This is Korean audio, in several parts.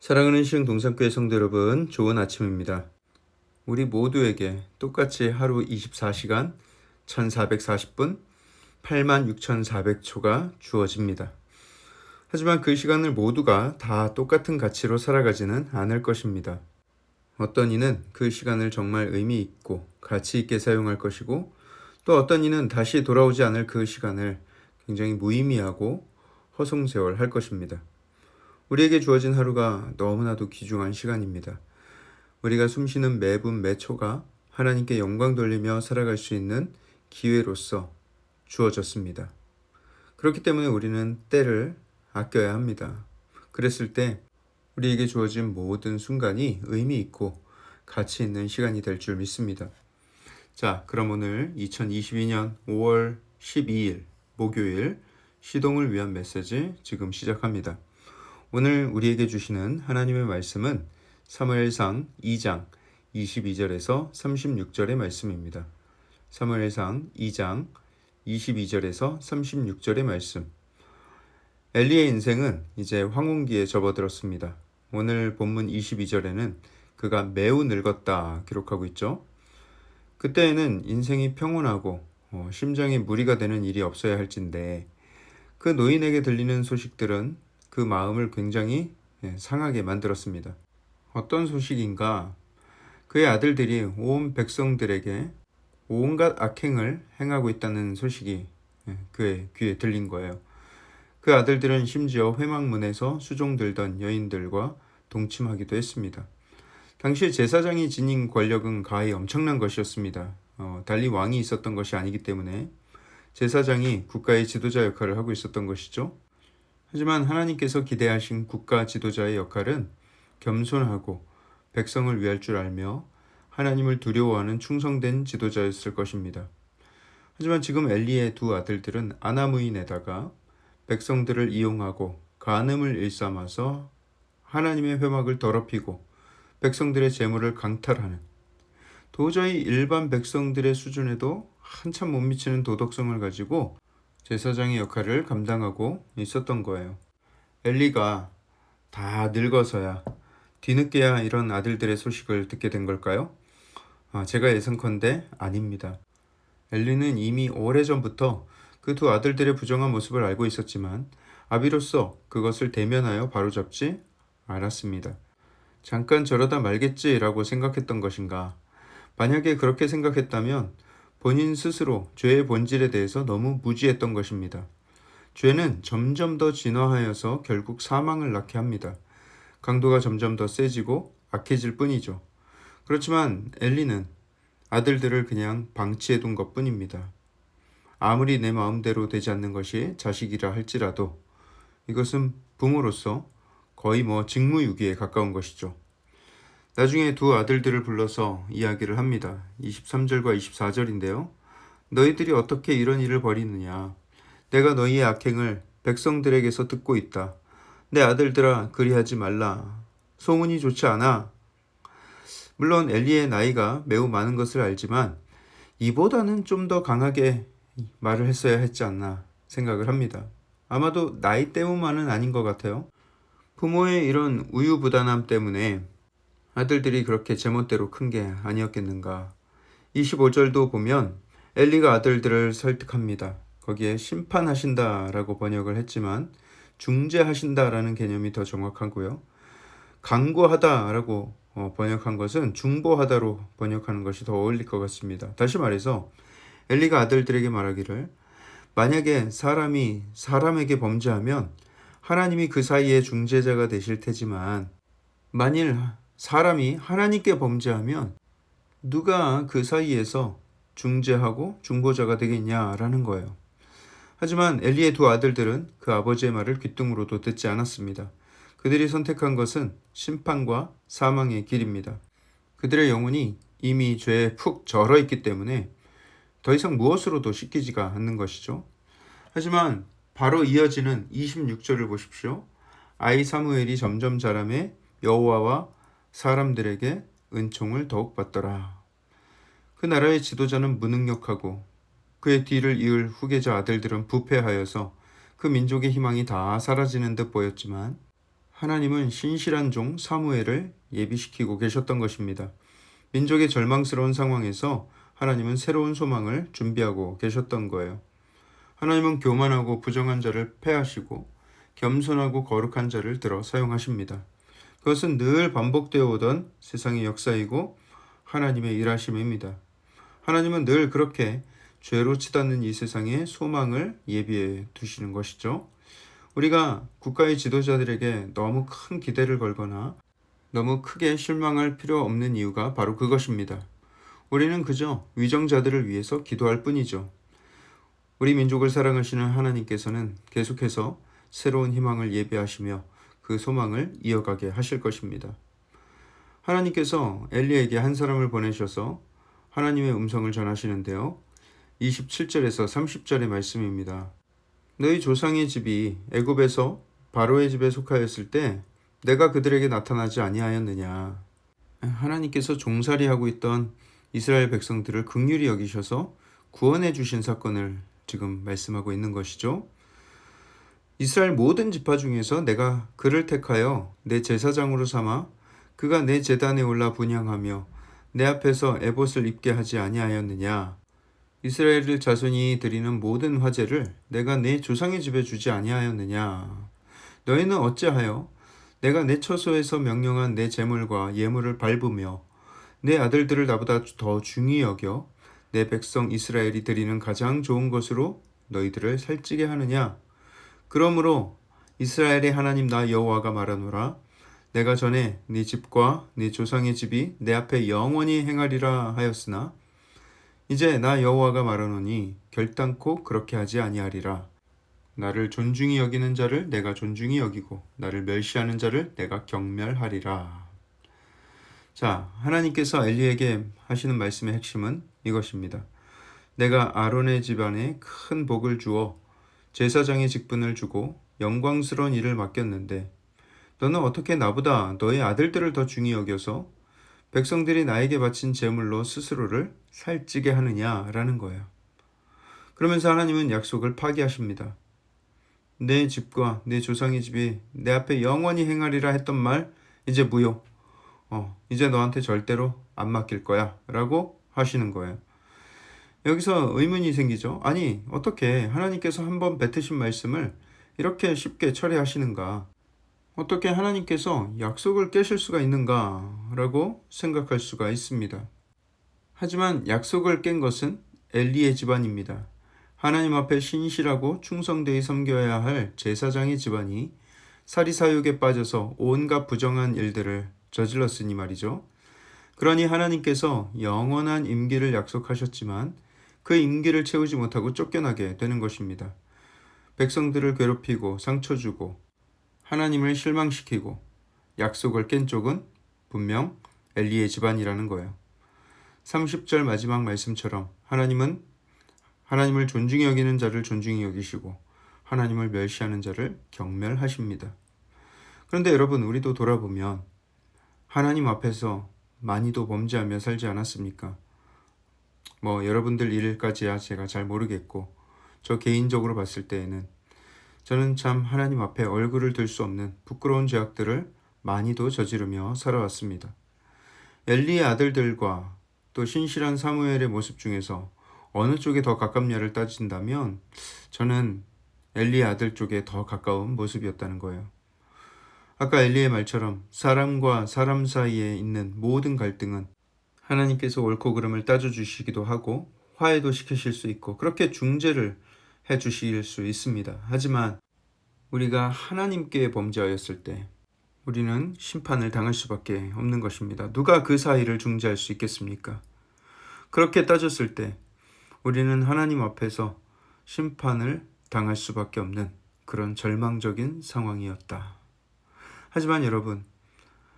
사랑하는 시흥동산교회 성도 여러분, 좋은 아침입니다. 우리 모두에게 똑같이 하루 24시간 1440분 86,400초가 주어집니다. 하지만 그 시간을 모두가 다 똑같은 가치로 살아가지는 않을 것입니다. 어떤 이는 그 시간을 정말 의미 있고 가치 있게 사용할 것이고, 또 어떤 이는 다시 돌아오지 않을 그 시간을 굉장히 무의미하고 허송세월할 것입니다. 우리에게 주어진 하루가 너무나도 귀중한 시간입니다. 우리가 숨쉬는 매분 매초가 하나님께 영광 돌리며 살아갈 수 있는 기회로서 주어졌습니다. 그렇기 때문에 우리는 때를 아껴야 합니다. 그랬을 때 우리에게 주어진 모든 순간이 의미 있고 가치 있는 시간이 될 줄 믿습니다. 자, 그럼 오늘 2022년 5월 12일 목요일 시동을 위한 메시지 지금 시작합니다. 오늘 우리에게 주시는 하나님의 말씀은 사무엘상 2장 22절에서 36절의 말씀입니다. 사무엘상 2장 22절에서 36절의 말씀. 엘리의 인생은 이제 황혼기에 접어들었습니다. 오늘 본문 22절에는 그가 매우 늙었다 기록하고 있죠. 그때에는 인생이 평온하고 심장에 무리가 되는 일이 없어야 할진데, 그 노인에게 들리는 소식들은 그 마음을 굉장히 상하게 만들었습니다. 어떤 소식인가? 그의 아들들이 온 백성들에게 온갖 악행을 행하고 있다는 소식이 그의 귀에 들린 거예요. 그 아들들은 심지어 회막문에서 수종들던 여인들과 동침하기도 했습니다. 당시 제사장이 지닌 권력은 가히 엄청난 것이었습니다. 달리 왕이 있었던 것이 아니기 때문에 제사장이 국가의 지도자 역할을 하고 있었던 것이죠. 하지만 하나님께서 기대하신 국가 지도자의 역할은 겸손하고 백성을 위할 줄 알며 하나님을 두려워하는 충성된 지도자였을 것입니다. 하지만 지금 엘리의 두 아들들은 아나무인에다가 백성들을 이용하고 간음을 일삼아서 하나님의 회막을 더럽히고 백성들의 재물을 강탈하는, 도저히 일반 백성들의 수준에도 한참 못 미치는 도덕성을 가지고 제사장의 역할을 감당하고 있었던 거예요. 엘리가 다 늙어서야 뒤늦게야 이런 아들들의 소식을 듣게 된 걸까요? 제가 예상컨대 아닙니다. 엘리는 이미 오래전부터 그 두 아들들의 부정한 모습을 알고 있었지만 아비로서 그것을 대면하여 바로잡지 않았습니다. 잠깐 저러다 말겠지라고 생각했던 것인가? 만약에 그렇게 생각했다면 본인 스스로 죄의 본질에 대해서 너무 무지했던 것입니다. 죄는 점점 더 진화하여서 결국 사망을 낳게 합니다. 강도가 점점 더 세지고 악해질 뿐이죠. 그렇지만 엘리는 아들들을 그냥 방치해둔 것뿐입니다. 아무리 내 마음대로 되지 않는 것이 자식이라 할지라도 이것은 부모로서 거의 직무유기에 가까운 것이죠. 나중에 두 아들들을 불러서 이야기를 합니다. 23절과 24절인데요. 너희들이 어떻게 이런 일을 벌이느냐? 내가 너희의 악행을 백성들에게서 듣고 있다. 내 아들들아, 그리하지 말라. 소문이 좋지 않아. 물론 엘리의 나이가 매우 많은 것을 알지만 이보다는 좀 더 강하게 말을 했어야 했지 않나 생각을 합니다. 아마도 나이 때문만은 아닌 것 같아요. 부모의 이런 우유부단함 때문에 아들들이 그렇게 제멋대로 큰 게 아니었겠는가. 25절도 보면 엘리가 아들들을 설득합니다. 거기에 심판하신다라고 번역을 했지만 중재하신다라는 개념이 더 정확하고요. 강구하다라고 번역한 것은 중보하다로 번역하는 것이 더 어울릴 것 같습니다. 다시 말해서 엘리가 아들들에게 말하기를, 만약에 사람이 사람에게 범죄하면 하나님이 그 사이에 중재자가 되실 테지만, 만일 사람이 하나님께 범죄하면 누가 그 사이에서 중재하고 중보자가 되겠냐라는 거예요. 하지만 엘리의 두 아들들은 그 아버지의 말을 귓등으로도 듣지 않았습니다. 그들이 선택한 것은 심판과 사망의 길입니다. 그들의 영혼이 이미 죄에 푹 절어 있기 때문에 더 이상 무엇으로도 씻기지가 않는 것이죠. 하지만 바로 이어지는 26절을 보십시오. 아이 사무엘이 점점 자라매 여호와와 사람들에게 은총을 더욱 받더라. 그 나라의 지도자는 무능력하고 그의 뒤를 이을 후계자 아들들은 부패하여서 그 민족의 희망이 다 사라지는 듯 보였지만, 하나님은 신실한 종 사무엘을 예비시키고 계셨던 것입니다. 민족의 절망스러운 상황에서 하나님은 새로운 소망을 준비하고 계셨던 거예요. 하나님은 교만하고 부정한 자를 패하시고 겸손하고 거룩한 자를 들어 사용하십니다. 그것은 늘 반복되어 오던 세상의 역사이고 하나님의 일하심입니다. 하나님은 늘 그렇게 죄로 치닫는 이 세상에 소망을 예비해 두시는 것이죠. 우리가 국가의 지도자들에게 너무 큰 기대를 걸거나 너무 크게 실망할 필요 없는 이유가 바로 그것입니다. 우리는 그저 위정자들을 위해서 기도할 뿐이죠. 우리 민족을 사랑하시는 하나님께서는 계속해서 새로운 희망을 예비하시며 그 소망을 이어가게 하실 것입니다. 하나님께서 엘리에게 한 사람을 보내셔서 하나님의 음성을 전하시는데요. 27절에서 30절의 말씀입니다. 너희 조상의 집이 애굽에서 바로의 집에 속하였을 때 내가 그들에게 나타나지 아니하였느냐. 하나님께서 종살이하고 있던 이스라엘 백성들을 긍휼히 여기셔서 구원해 주신 사건을 지금 말씀하고 있는 것이죠. 이스라엘 모든 지파 중에서 내가 그를 택하여 내 제사장으로 삼아 그가 내 제단에 올라 분향하며 내 앞에서 에봇을 입게 하지 아니하였느냐. 이스라엘 자손이 드리는 모든 화제를 내가 내 조상의 집에 주지 아니하였느냐. 너희는 어찌하여 내가 내 처소에서 명령한 내 제물과 예물을 밟으며 내 아들들을 나보다 더 중히 여겨 내 백성 이스라엘이 드리는 가장 좋은 것으로 너희들을 살찌게 하느냐. 그러므로 이스라엘의 하나님 나 여호와가 말하노라. 내가 전에 네 집과 네 조상의 집이 내 앞에 영원히 행하리라 하였으나 이제 나 여호와가 말하노니 결단코 그렇게 하지 아니하리라. 나를 존중히 여기는 자를 내가 존중히 여기고 나를 멸시하는 자를 내가 경멸하리라. 자, 하나님께서 엘리에게 하시는 말씀의 핵심은 이것입니다. 내가 아론의 집안에 큰 복을 주어 제사장의 직분을 주고 영광스러운 일을 맡겼는데 너는 어떻게 나보다 너의 아들들을 더 중히 여겨서 백성들이 나에게 바친 제물로 스스로를 살찌게 하느냐라는 거예요. 그러면서 하나님은 약속을 파기하십니다. 내 집과 내 조상의 집이 내 앞에 영원히 행하리라 했던 말 이제 무효. 이제 너한테 절대로 안 맡길 거야 라고 하시는 거예요. 여기서 의문이 생기죠. 아니 어떻게 하나님께서 한번 뱉으신 말씀을 이렇게 쉽게 철회하시는가? 어떻게 하나님께서 약속을 깨실 수가 있는가? 라고 생각할 수가 있습니다. 하지만 약속을 깬 것은 엘리의 집안입니다. 하나님 앞에 신실하고 충성되이 섬겨야 할 제사장의 집안이 사리사욕에 빠져서 온갖 부정한 일들을 저질렀으니 말이죠. 그러니 하나님께서 영원한 임기를 약속하셨지만 그 임기를 채우지 못하고 쫓겨나게 되는 것입니다. 백성들을 괴롭히고 상처 주고 하나님을 실망시키고 약속을 깬 쪽은 분명 엘리의 집안이라는 거예요. 30절 마지막 말씀처럼 하나님은 하나님을 존중히 여기는 자를 존중히 여기시고 하나님을 멸시하는 자를 경멸하십니다. 그런데 여러분, 우리도 돌아보면 하나님 앞에서 많이도 범죄하며 살지 않았습니까? 여러분들 일까지야 제가 잘 모르겠고 저 개인적으로 봤을 때에는 저는 참 하나님 앞에 얼굴을 들 수 없는 부끄러운 죄악들을 많이도 저지르며 살아왔습니다. 엘리의 아들들과 또 신실한 사무엘의 모습 중에서 어느 쪽에 더 가깝냐를 따진다면 저는 엘리의 아들 쪽에 더 가까운 모습이었다는 거예요. 아까 엘리의 말처럼 사람과 사람 사이에 있는 모든 갈등은 하나님께서 옳고 그름을 따져주시기도 하고 화해도 시키실 수 있고 그렇게 중재를 해주실 수 있습니다. 하지만 우리가 하나님께 범죄하였을 때 우리는 심판을 당할 수밖에 없는 것입니다. 누가 그 사이를 중재할 수 있겠습니까? 그렇게 따졌을 때 우리는 하나님 앞에서 심판을 당할 수밖에 없는 그런 절망적인 상황이었다. 하지만 여러분,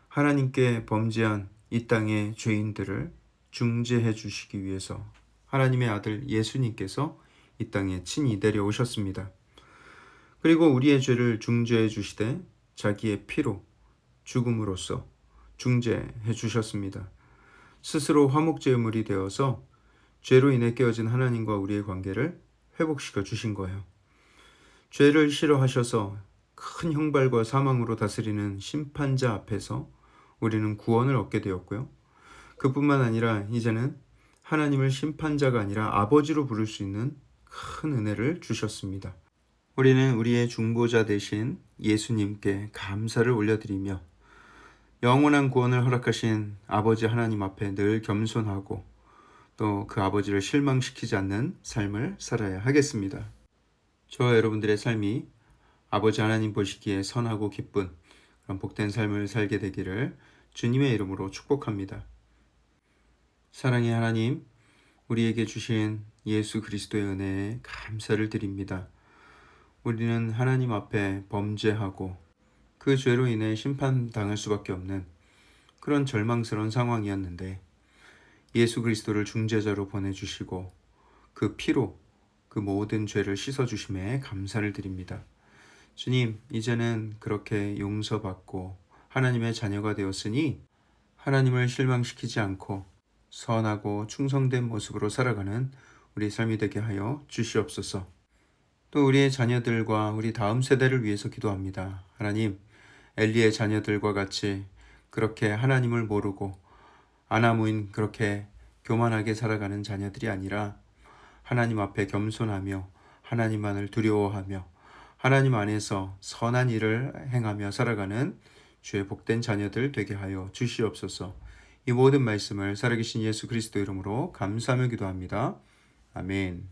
하나님께 범죄한 이 땅의 죄인들을 중재해 주시기 위해서 하나님의 아들 예수님께서 이 땅에 친히 내려오셨습니다. 그리고 우리의 죄를 중재해 주시되 자기의 피로 죽음으로써 중재해 주셨습니다. 스스로 화목제물이 되어서 죄로 인해 깨어진 하나님과 우리의 관계를 회복시켜 주신 거예요. 죄를 싫어하셔서 큰 형벌과 사망으로 다스리는 심판자 앞에서 우리는 구원을 얻게 되었고요. 그뿐만 아니라 이제는 하나님을 심판자가 아니라 아버지로 부를 수 있는 큰 은혜를 주셨습니다. 우리는 우리의 중보자 되신 예수님께 감사를 올려드리며 영원한 구원을 허락하신 아버지 하나님 앞에 늘 겸손하고 또 그 아버지를 실망시키지 않는 삶을 살아야 하겠습니다. 저와 여러분들의 삶이 아버지 하나님 보시기에 선하고 기쁜 그런 복된 삶을 살게 되기를 주님의 이름으로 축복합니다. 사랑의 하나님, 우리에게 주신 예수 그리스도의 은혜에 감사를 드립니다. 우리는 하나님 앞에 범죄하고 그 죄로 인해 심판당할 수밖에 없는 그런 절망스러운 상황이었는데 예수 그리스도를 중재자로 보내주시고 그 피로 그 모든 죄를 씻어주심에 감사를 드립니다. 주님, 이제는 그렇게 용서받고 하나님의 자녀가 되었으니 하나님을 실망시키지 않고 선하고 충성된 모습으로 살아가는 우리 삶이 되게 하여 주시옵소서. 또 우리의 자녀들과 우리 다음 세대를 위해서 기도합니다. 하나님, 엘리의 자녀들과 같이 그렇게 하나님을 모르고 아나무인 그렇게 교만하게 살아가는 자녀들이 아니라 하나님 앞에 겸손하며 하나님만을 두려워하며 하나님 안에서 선한 일을 행하며 살아가는 주의 복된 자녀들 되게 하여 주시옵소서. 이 모든 말씀을 살아계신 예수 그리스도 이름으로 감사하며 기도합니다. 아멘.